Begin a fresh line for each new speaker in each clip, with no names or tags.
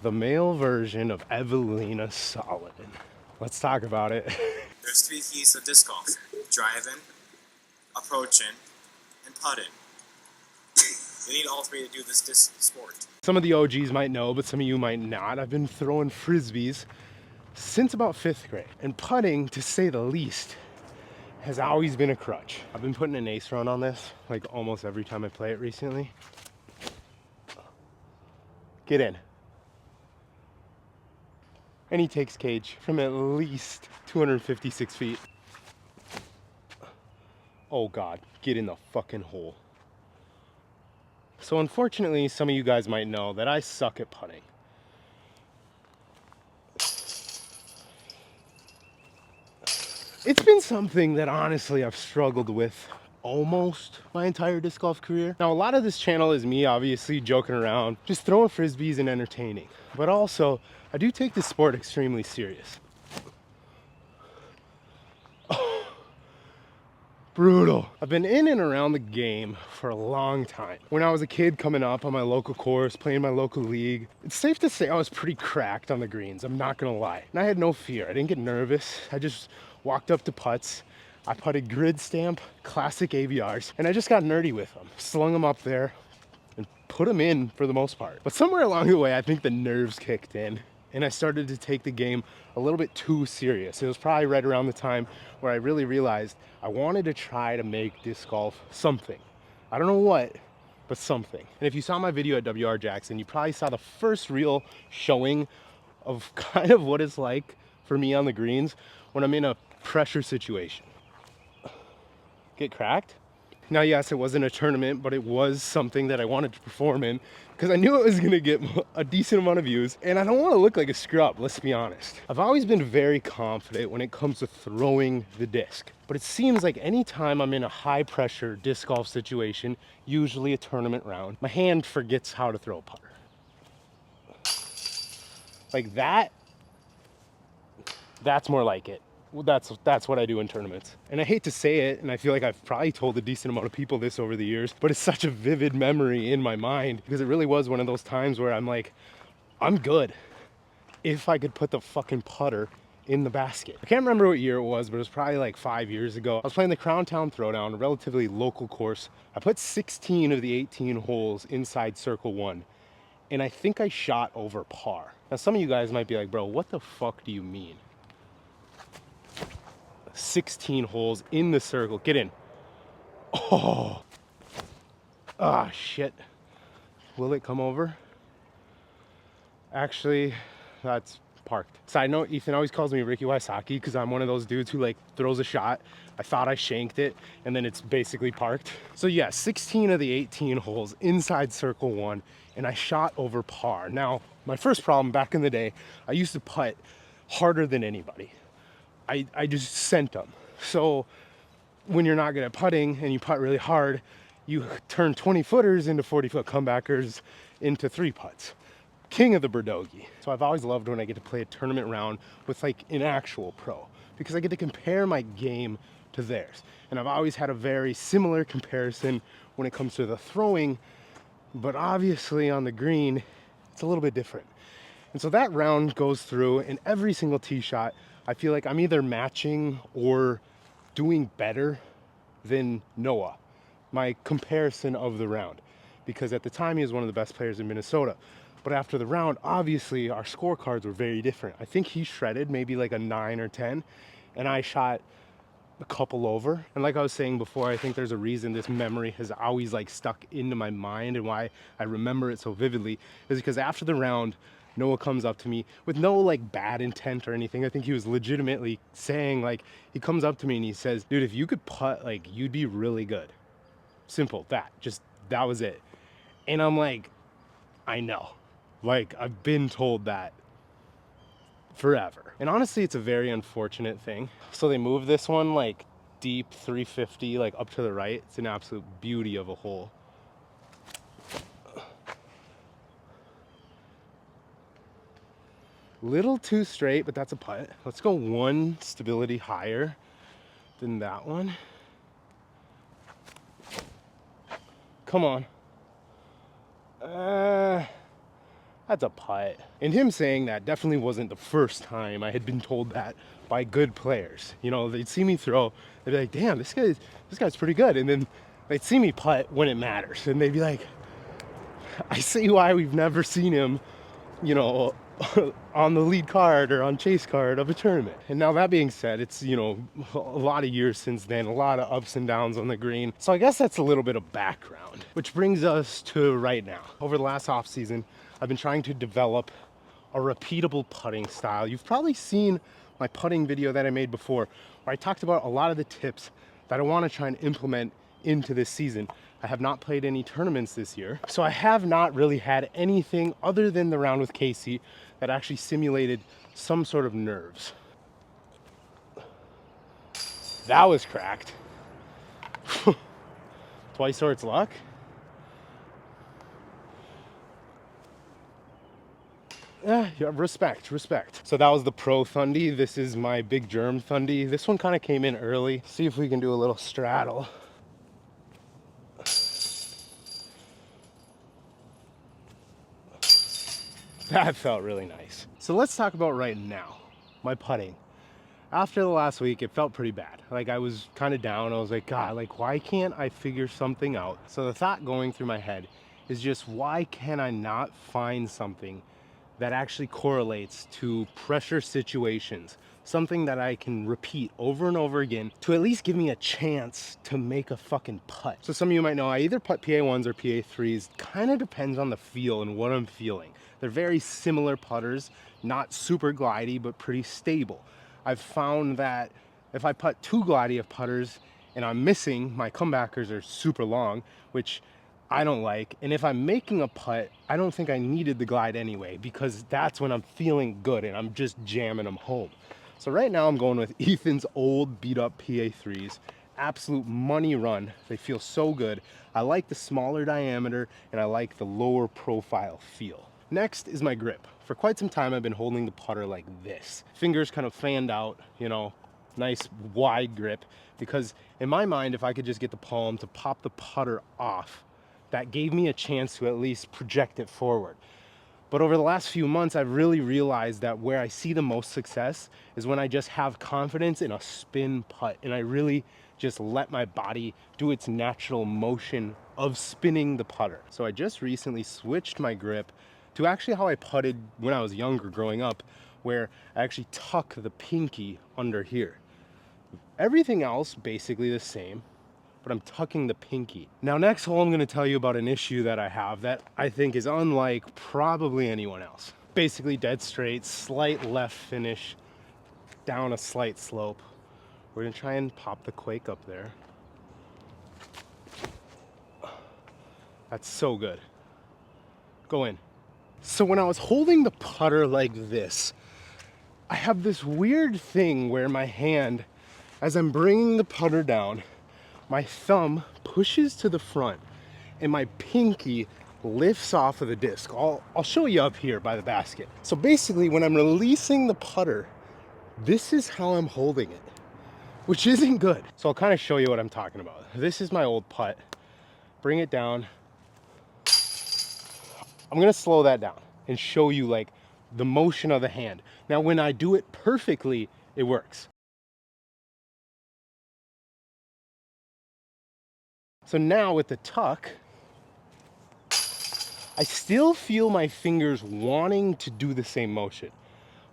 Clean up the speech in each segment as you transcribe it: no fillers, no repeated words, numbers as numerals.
The male version of EVELIINA SALONEN. Let's talk about it.
There's 3 keys to disc golf: driving, approaching, and putting. You need all 3 to do this sport.
Some of the OGs might know, but some of you might not. I've been throwing frisbees since about 5th grade. And putting, to say the least, has always been a crutch. I've been putting an ace run on this like almost every time I play it recently. Get in. And he takes cage from at least 256 feet. Oh God, get in the fucking hole. So unfortunately, some of you guys might know that I suck at putting. It's been something that honestly I've struggled with almost my entire disc golf career. Now, a lot of this channel is me obviously joking around, just throwing frisbees and entertaining. But also, I do take this sport extremely serious. Brutal. I've been in and around the game for a long time. When I was a kid coming up on my local course, playing my local league, it's safe to say I was pretty cracked on the greens, I'm not gonna lie. And I had no fear, I didn't get nervous. I just walked up to putts. I putted grid stamp, classic AVRs, and I just got nerdy with them. Slung them up there and put them in for the most part. But somewhere along the way, I think the nerves kicked in and I started to take the game a little bit too serious. It was probably right around the time where I really realized I wanted to try to make disc golf something. I don't know what, but something. And if you saw my video at WR Jackson, you probably saw the first real showing of kind of what it's like for me on the greens when I'm in a pressure situation. Get cracked? Now, yes, it wasn't a tournament, but it was something that I wanted to perform in because I knew it was gonna get a decent amount of views, and I don't wanna look like a scrub, let's be honest. I've always been very confident when it comes to throwing the disc, but it seems like anytime I'm in a high pressure disc golf situation, usually a tournament round, my hand forgets how to throw a putter. Like that's more like it. Well, that's what I do in tournaments. And I hate to say it, and I feel like I've probably told a decent amount of people this over the years, but it's such a vivid memory in my mind because it really was one of those times where I'm like, I'm good if I could put the fucking putter in the basket. I can't remember what year it was, but it was probably like 5 years ago. I was playing the Crown Town Throwdown, a relatively local course. I put 16 of the 18 holes inside circle 1, and I think I shot over par. Now, some of you guys might be like, bro, what the fuck do you mean? 16 holes in the circle. Get in. Oh. Ah, shit. Will it come over? Actually, that's parked. Side note, Ethan always calls me Ricky Wysocki because I'm one of those dudes who like throws a shot. I thought I shanked it and then it's basically parked. So yeah, 16 of the 18 holes inside circle 1, and I shot over par. Now, my first problem back in the day, I used to putt harder than anybody. I just sent them. So when you're not good at putting and you putt really hard, you turn 20 footers into 40-foot comebackers into 3 putts. King of the Birdogi. So I've always loved when I get to play a tournament round with like an actual pro because I get to compare my game to theirs. And I've always had a very similar comparison when it comes to the throwing, but obviously on the green, it's a little bit different. And so that round goes through, and every single tee shot, I feel like I'm either matching or doing better than Noah, my comparison of the round, because at the time he was one of the best players in Minnesota. But after the round, obviously our scorecards were very different. I think he shredded maybe like a 9 or 10, and I shot a couple over. And like I was saying before, I think there's a reason this memory has always like stuck into my mind and why I remember it so vividly is because after the round, Noah comes up to me with no like bad intent or anything. I think he was legitimately saying, like, he comes up to me and he says, dude, if you could putt, like, you'd be really good. Simple, that was it. And I'm like, I know, like, I've been told that forever. And honestly, it's a very unfortunate thing. So they moved this one like deep 350, like up to the right. It's an absolute beauty of a hole. Little too straight, but that's a putt. Let's go one stability higher than that one. Come on. that's a putt. And him saying that definitely wasn't the first time I had been told that by good players. You know, they'd see me throw, they'd be like, damn, this guy's pretty good. And then they'd see me putt when it matters. And they'd be like, I see why we've never seen him, you know, on the lead card or on chase card of a tournament. And now that being said, it's, you know, a lot of years since then, a lot of ups and downs on the green. So I guess that's a little bit of background, which brings us to right now. Over the last off season, I've been trying to develop a repeatable putting style. You've probably seen my putting video that I made before, where I talked about a lot of the tips that I want to try and implement into this season. I have not played any tournaments this year, so I have not really had anything other than the round with Casey that actually simulated some sort of nerves. That was cracked. Twice or it's luck. Yeah, respect. So that was the Pro Thundy. This is my Big Germ Thundy. This one kind of came in early. See if we can do a little straddle. That felt really nice. So let's talk about right now, my putting. After the last week, it felt pretty bad. Like I was kind of down. I was like, God, like why can't I figure something out? So the thought going through my head is just, why can I not find something that actually correlates to pressure situations? Something that I can repeat over and over again to at least give me a chance to make a fucking putt. So some of you might know I either putt PA1s or PA3s. Kind of depends on the feel and what I'm feeling. They're very similar putters, not super glidey, but pretty stable. I've found that if I putt too glidey of putters and I'm missing, my comebackers are super long, which I don't like. And if I'm making a putt, I don't think I needed the glide anyway, because that's when I'm feeling good and I'm just jamming them home. So right now I'm going with Ethan's old beat up PA3s. Absolute money run. They feel so good. I like the smaller diameter and I like the lower profile feel. Next is my grip. For quite some time I've been holding the putter like this. Fingers kind of fanned out, you know, nice wide grip, because in my mind, if I could just get the palm to pop the putter off, that gave me a chance to at least project it forward. But over the last few months, I've really realized that where I see the most success is when I just have confidence in a spin putt and I really just let my body do its natural motion of spinning the putter. So I just recently switched my grip to actually how I putted when I was younger growing up, where I actually tuck the pinky under here. Everything else basically the same, but I'm tucking the pinky. Now next hole, I'm gonna tell you about an issue that I have that I think is unlike probably anyone else. Basically dead straight, slight left finish, down a slight slope. We're gonna try and pop the quake up there. That's so good. Go in. So when I was holding the putter like this, I have this weird thing where my hand, as I'm bringing the putter down, my thumb pushes to the front and my pinky lifts off of the disc. I'll show you up here by the basket. So basically when I'm releasing the putter, this is how I'm holding it, which isn't good. So I'll kind of show you what I'm talking about. This is my old putt. Bring it down. I'm gonna slow that down and show you like the motion of the hand. Now when I do it perfectly, it works. So now with the tuck, I still feel my fingers wanting to do the same motion,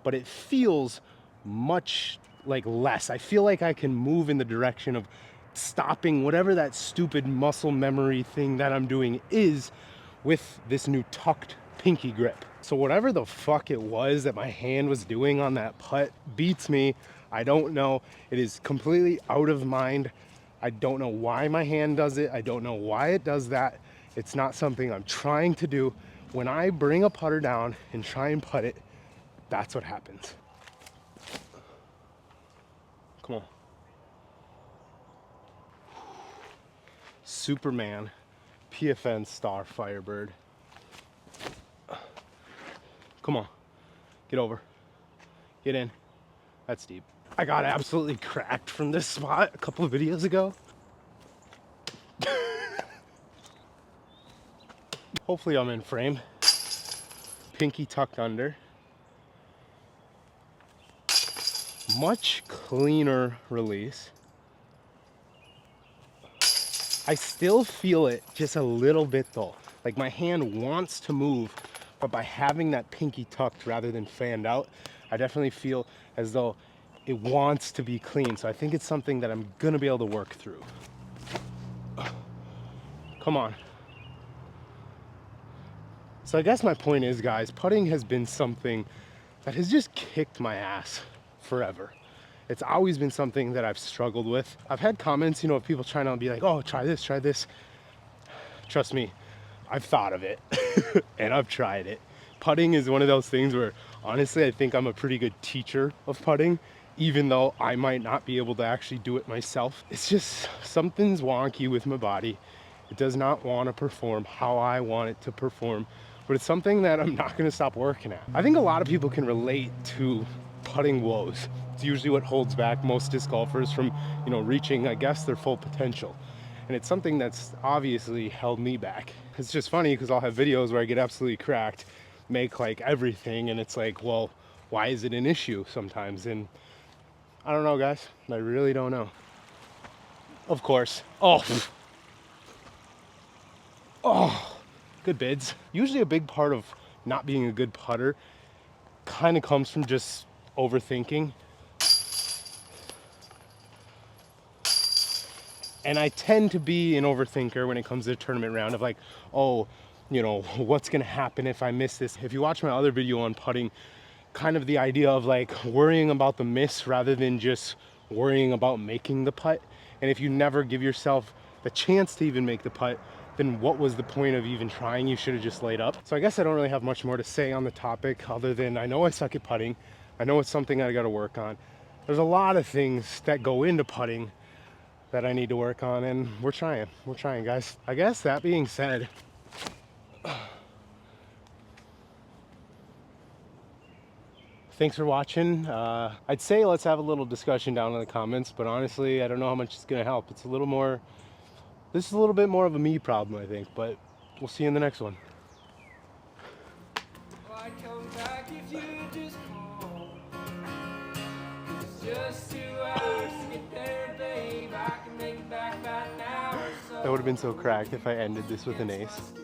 but it feels much like less. I feel like I can move in the direction of stopping whatever that stupid muscle memory thing that I'm doing is with this new tucked pinky grip. So whatever the fuck it was that my hand was doing on that putt beats me. I don't know. It is completely out of mind. I don't know why my hand does it. I don't know why it does that. It's not something I'm trying to do. When I bring a putter down and try and putt it, that's what happens. Come on. Superman, PFN star Firebird. Come on, get over, get in. That's deep. I got absolutely cracked from this spot a couple of videos ago. Hopefully I'm in frame. PA pinky tucked under. Much cleaner release. I still feel it just a little bit though. Like my hand wants to move, but by having that pinky tucked rather than fanned out, I definitely feel as though it wants to be clean. So I think it's something that I'm gonna be able to work through. Come on. So I guess my point is, guys, putting has been something that has just kicked my ass forever. It's always been something that I've struggled with. I've had comments, you know, of people trying to be like, oh, try this, try this. Trust me, I've thought of it and I've tried it. Putting is one of those things where honestly, I think I'm a pretty good teacher of putting, even though I might not be able to actually do it myself. It's just something's wonky with my body. It does not want to perform how I want it to perform, but it's something that I'm not going to stop working at. I think a lot of people can relate to putting woes. It's usually what holds back most disc golfers from, you know, reaching, I guess, their full potential. And it's something that's obviously held me back. It's just funny because I'll have videos where I get absolutely cracked, make like everything, and it's like, well, why is it an issue sometimes? And I don't know, guys. I really don't know. Of course. Oh, good bids. Usually a big part of not being a good putter kind of comes from just overthinking. And I tend to be an overthinker when it comes to a tournament round of like, oh, you know, what's gonna happen if I miss this? If you watch my other video on putting, kind of the idea of like worrying about the miss rather than just worrying about making the putt. And if you never give yourself the chance to even make the putt, then what was the point of even trying? You should have just laid up. So I guess I don't really have much more to say on the topic other than I know I suck at putting. I know it's something I gotta work on. There's a lot of things that go into putting that I need to work on, and we're trying, guys. I guess that being said, thanks for watching. I'd say let's have a little discussion down in the comments, but honestly, I don't know how much it's gonna help. It's a little more, this is a little bit more of a me problem, I think, but we'll see you in the next one. That would have been so cracked if I ended this with an ace.